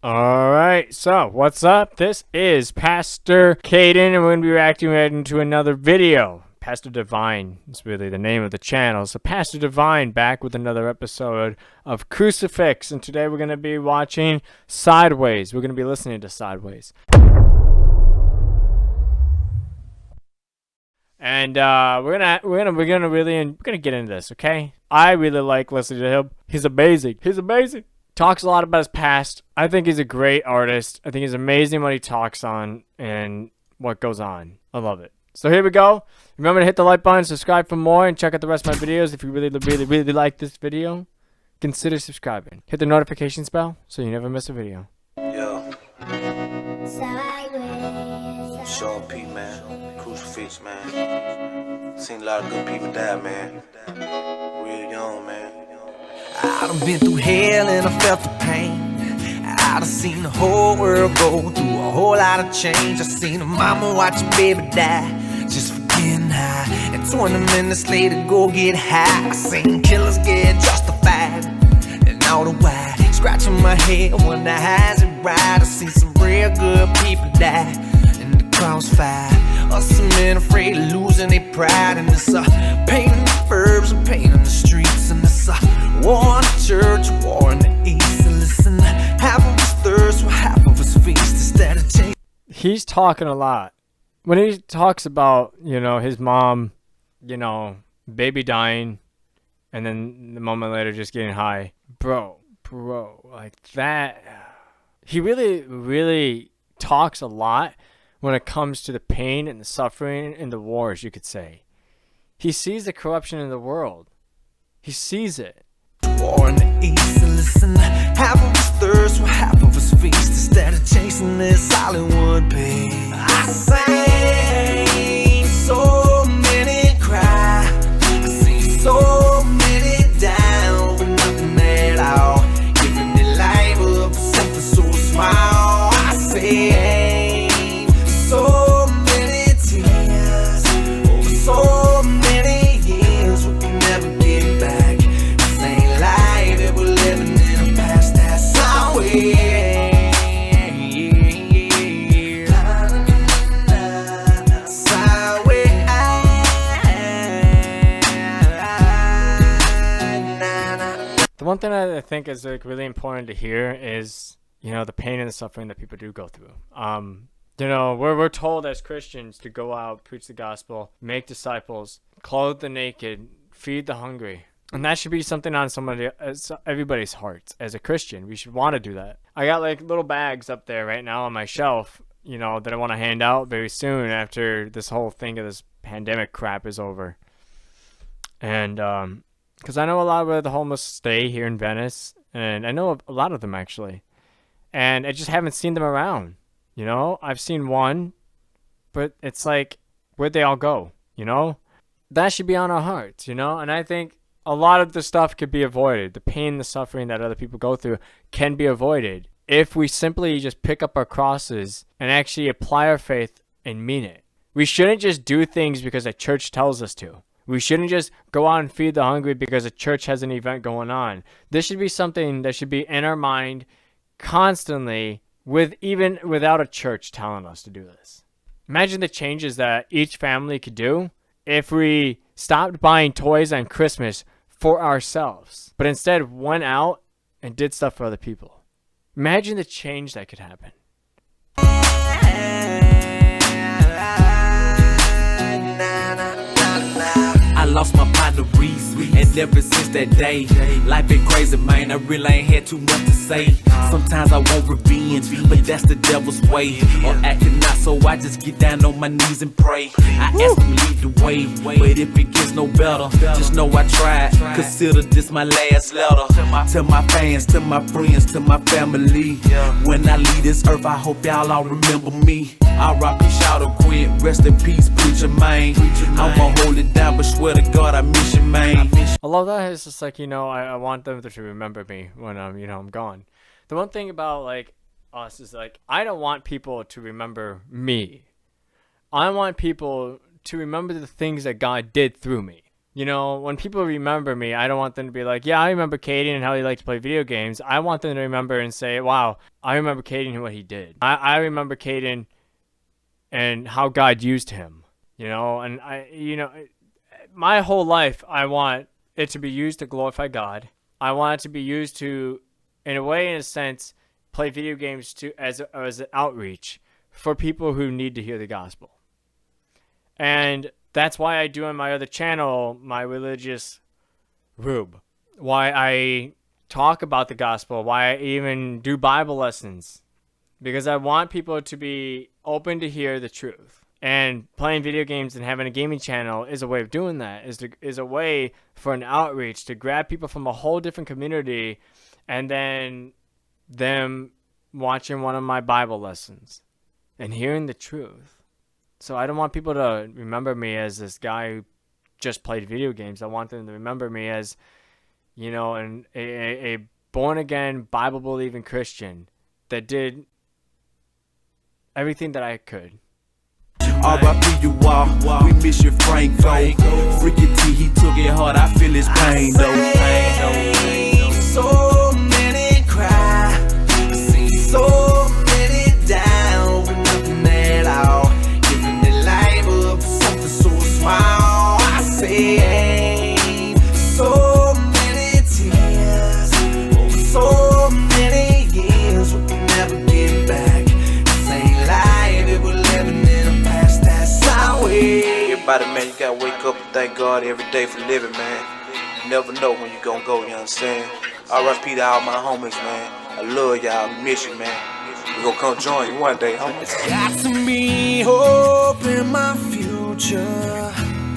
All right, so what's up? This is Pastor Caden, and we're going to be reacting to another video. Pastor Divine is really the name of the channel. So Pastor Divine back with another episode of Crucifix, and today we're going to be watching SideWayz. We're going to be listening to SideWayz. And we're gonna get into this, okay? I really like listening to him. He's amazing. Talks a lot about his past. I think he's a great artist. I think he's amazing what he talks on and what goes on. I love it. So here we go. Remember to hit the like button, subscribe for more, and check out the rest of my videos. If you really like this video, consider subscribing. Hit the notification bell so you never miss a video. Yo. Sean P, man. Crucifix, man. Seen a lot of good people die, man. Real young, man. I done been through hell and I felt the pain. I done seen the whole world go through a whole lot of change. I seen a mama watch a baby die just for getting high, and 20 minutes later go get high. I seen killers get justified, and all the while scratching my head, wonder how's it right. I seen some real good people die in the crossfire, or some men afraid of losing their pride. And it's pain in the verbs and pain in the streets, and it's war in the church, war in the east. And listen, half of us thirst, while half of us feast. Instead of change, he's talking a lot. When he talks about, his mom, baby dying, and then the moment later just getting high. Bro, like that. He really talks a lot when it comes to the pain and the suffering and the wars, you could say. He sees the corruption in the world. He sees it. war in the east. And listen, half of us thirst, while half of us feast. Instead of chasing this Hollywood pay, I seen so many cry. I seen so many down for nothing at all, giving their life up for something so small. I seen so many tears over so many years we can never get back. This ain't life that we're living in a past that's our way. The one thing I think is really important to hear is, the pain and the suffering that people do go through. We're told as Christians to go out, preach the gospel, make disciples, clothe the naked, feed the hungry. And that should be something on everybody's hearts. As a Christian, we should want to do that. I got like little bags up there right now on my shelf, that I want to hand out very soon after this whole thing of this pandemic crap is over. And because I know a lot of the homeless stay here in Venice, and I know a lot of them actually, and I just haven't seen them around. I've seen one, but it's like, where'd they all go? That should be on our hearts, and I think a lot of the stuff could be avoided. The pain, the suffering that other people go through can be avoided if we simply just pick up our crosses and actually apply our faith and mean it. We shouldn't just do things because a church tells us to. We shouldn't just go out and feed the hungry because a church has an event going on. This should be something that should be in our mind constantly, even without a church telling us to do this. Imagine the changes that each family could do if we stopped buying toys on Christmas for ourselves, but instead went out and did stuff for other people. Imagine the change that could happen. I lost my partner Reese, and ever since that day, life been crazy, man. I really ain't had too much to say. Sometimes I want revenge, but that's the devil's way. Or acting not, so I just get down on my knees and pray. I ask him lead the way, but if it gets no better, just know I tried. Consider this my last letter. To my fans, to my friends, to my family. When I leave this earth, I hope y'all all remember me. R.I.P. shout out quit, rest in peace, preacher man. I'ma hold it down, but swear to God I miss you, man. I love that. It's just like, I want them to remember me when I'm gone. The one thing about like us is like, I don't want people to remember me. I want people to remember the things that God did through me. You know, when people remember me, I don't want them to be like, yeah, I remember Caden and how he liked to play video games. I want them to remember and say, wow, I remember Caden and what he did. I remember Caden and how God used him, you know, and my whole life, I want it to be used to glorify God. I want it to be used to, in a sense, play video games as an outreach for people who need to hear the gospel. And that's why I do on my other channel, my religious rube. Why I talk about the gospel, why I even do Bible lessons. Because I want people to be open to hear the truth. And playing video games and having a gaming channel is a way of doing that. Is a way for an outreach to grab people from a whole different community and then them watching one of my Bible lessons and hearing the truth. So I don't want people to remember me as this guy who just played video games. I want them to remember me as, you know, a born-again, Bible-believing Christian that did everything that I could. R.I.P. you all, we miss your Franco. Freaky T, he took it hard, I feel his pain though. So many cry, I see so many down for nothing at all. Giving their life up for something so small. I say so many tears over so many years we can never get back. This ain't life, if we're living in a past that's our way. Everybody, man, you gotta wake up and thank God every day for living, man. You never know when you gonna go, you understand? R.I.P. to all my homies, man. I love y'all, miss you, man. We gonna come join you one day, homies. Got to be hope in my future.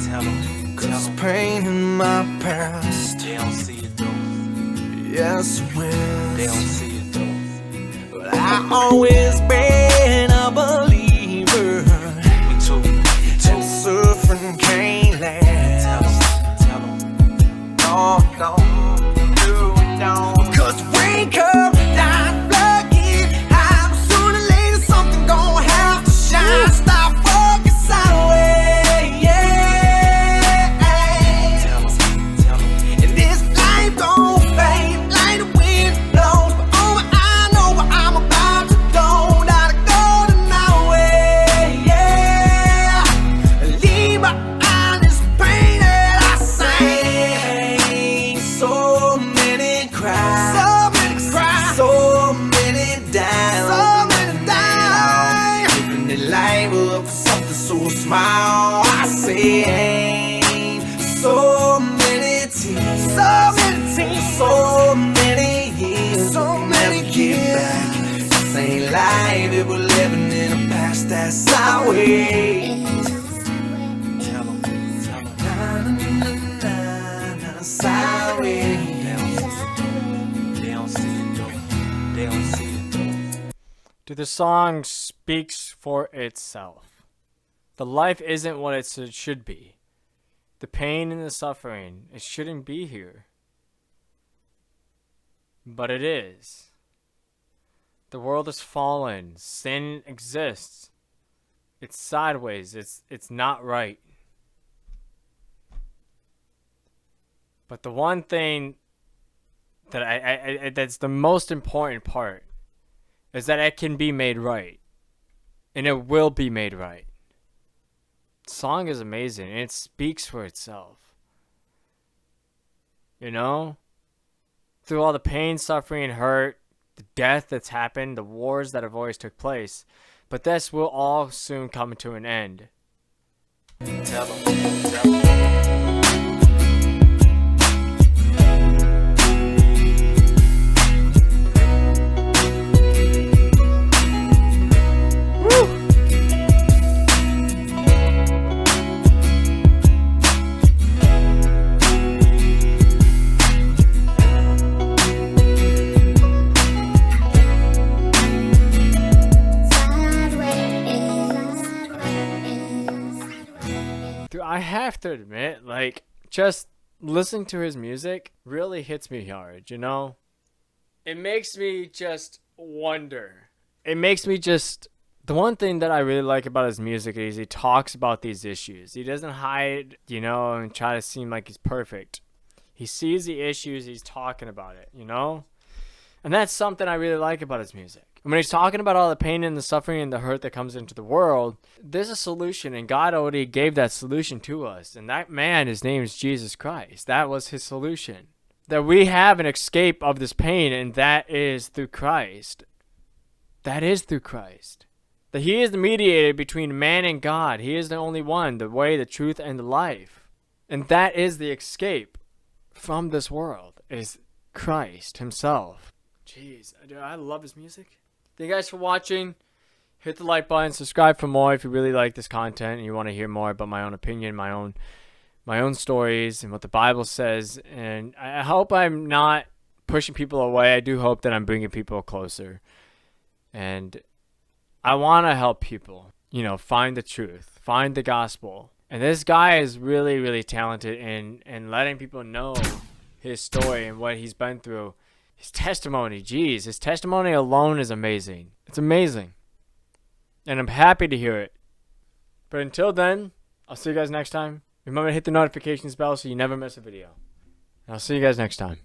Tell them, Cause pain in my past. they don't see it though. Yes, it will. They don't see it though. But I always been a believer. Me too, me too. And suffering can't last. Tell them. No, cause wake up, not lucky. I'm sooner or later something gon' have to shine. Stop walking sideways. Tell them. And this life gon' fade like the wind blows. But over I know what I'm about to do. Gotta go the night way. Leave behind this pain that I sing. So many cries, so many down, giving their life up for something so small. I say so many tears, so many years, so many get back. This ain't life if we're living in a past that's our way. Tell them. Sideways. They don't see it though. They don't see it though. Dude, the song speaks for itself. The life isn't what it should be. The pain and the suffering, it shouldn't be here. But it is. The world is fallen. Sin exists. It's sideways. It's not right. But the one thing that I that's the most important part is that it can be made right. And it will be made right. The song is amazing and it speaks for itself. You know? Through all the pain, suffering, and hurt, the death that's happened, the wars that have always took place. But this will all soon come to an end. Tell them. I have to admit, like, just listening to his music really hits me hard, you know? It makes me just wonder. It makes me just, The one thing that I really like about his music is he talks about these issues. He doesn't hide, and try to seem like he's perfect. He sees the issues, he's talking about it, And that's something I really like about his music. When he's talking about all the pain and the suffering and the hurt that comes into the world, there's a solution, and God already gave that solution to us. And that man, his name is Jesus Christ. That was his solution. That we have an escape of this pain, and that is through Christ. That is through Christ. That he is the mediator between man and God. He is the only one, the way, the truth, and the life. And that is the escape from this world, is Christ himself. Jeez, dude, I love his music. Thank you guys for watching. Hit the like button, subscribe for more if you really like this content and you want to hear more about my own opinion, my own stories, and what the Bible says. And I hope I'm not pushing people away. I do hope that I'm bringing people closer. And I want to help people, find the truth, find the gospel. And this guy is really, really talented in letting people know his story and what he's been through. His testimony, geez, his testimony alone is amazing. It's amazing. And I'm happy to hear it. But until then, I'll see you guys next time. Remember to hit the notifications bell so you never miss a video. And I'll see you guys next time.